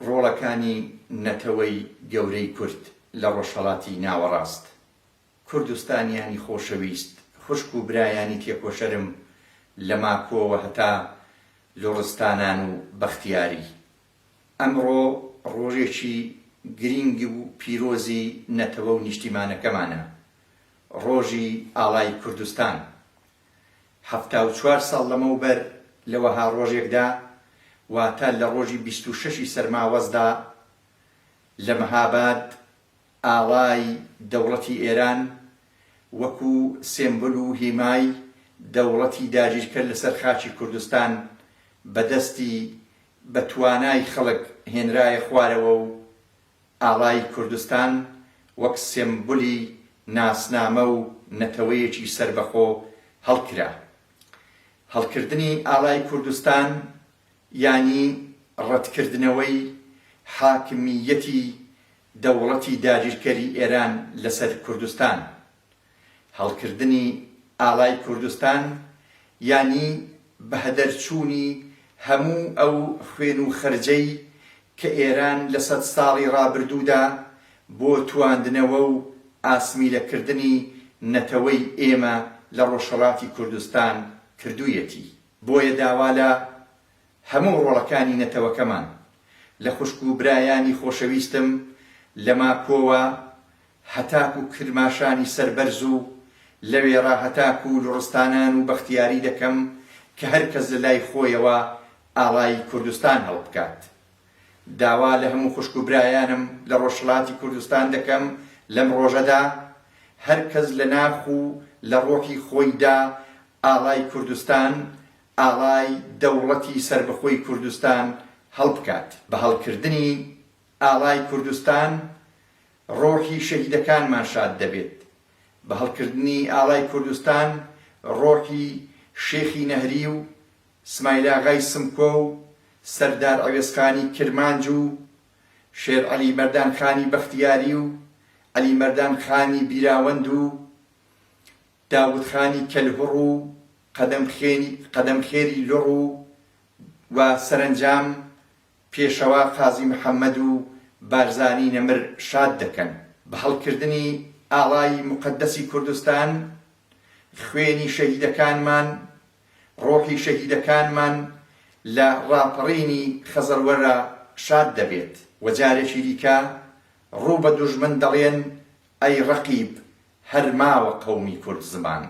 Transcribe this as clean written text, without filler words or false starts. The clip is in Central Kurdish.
ڕۆڵەکانی نەتەوەی گەورەی کورد لە ڕۆژهەڵاتی ناوەڕاست. کوردستانیانی خۆشەویست، خوشک و برایانی تێکۆشەرم لە ماکۆوە هەتا لۆڕستانان و بەختیاری. ئەمڕۆ ڕۆژێکی گرنگ و پیرۆزی نەتەوە و نیشتیمانەکەمانە، ڕۆژی ئاڵای کوردستان. 74 ساڵ لەمەوبەر لەوەها ڕۆژێکدا، واتە لە ڕۆژی 26 سەرماوەزدا لە مەهاباد ئاڵای دەوڵەتی ئێران وەکو سێمبل و هیمای دەوڵەتی داگیرکرد لەسەر خاچی کوردستان بەدەستی بە توانای خەڵک هێنرایە خوارەوە و ئاڵای کوردستان وەک سێمبولی ناسنامە و نەتەوەیەکی سەربەخۆ هەڵکرا. هەڵکردنی ئاڵای کوردستان یانی ڕەتکردنەوەی حاکمیەتی دەوڵەتی داگیرکەری ئێران لەسەر کوردستان. هەڵکردنی ئاڵای کوردستان یانی بەهەدەرچوونی هەموو ئەو خوێن و خەرجەی کە ئێران لە 100 ساڵی ڕابردوودا بۆ تواندنەوە و ئاسمیلەکردنی نەتەوەی ئێمە لە ڕۆژهەڵاتی کوردستان کردوویەتی. بۆیە داوا لە هەموو ڕۆڵەکانی نەتەوەکەمان لە خوشک و برایانی خۆشەویستم لە ماکۆوە هەتاک و کرماشانی سەربەرز و لەوێڕا هەتاک و لوڕستانان و بەختیاری دەکەم کە هەرکەس لە لای خۆیەوە ئاڵای کوردستان هەڵبکات. داوا لە هەموو خوشک و برایانم لە ڕۆژهەڵاتی کوردستان دەکەم لەم ڕۆژەدا هەرکەس لە ناخ و لە ڕۆحی خۆیدا ئاڵای کوردستان، ئاڵای دەوڵەتی سەربەخۆی کوردستان هەڵبکات. بە هەڵکردنی ئاڵای کوردستان ڕۆحی شەهیدەکانمان شاد دەبێت. بە هەڵکردنی ئاڵای کوردستان ڕۆحی شێخی نەهری و سمایلاغای سمکۆ و سەردار ئەوێسخانی کرمانج و شێر عەلی مەردان خانی بەختیاری و عەلی مەردان خانی بیراوەند و داود خانی کەلهوڕ و قەدەمخێری لوڕ و سەرنجام پێشەوا قازی محەممەد و بارزانی نەمر شاد دەکەن. بە هەڵکردنی ئاڵای مقەدەسی کوردستان خوێنی شەهیدەکانمان، ڕۆحی شەهیدەکانمان لە ڕاپەڕینی خەزەڵوەرە شاد دەبێت. وەجارێکی دیکە ڕوو بە دوژمن دەڵێن ئەی ڕەقیب هەرماوە قەومی کورد زمان.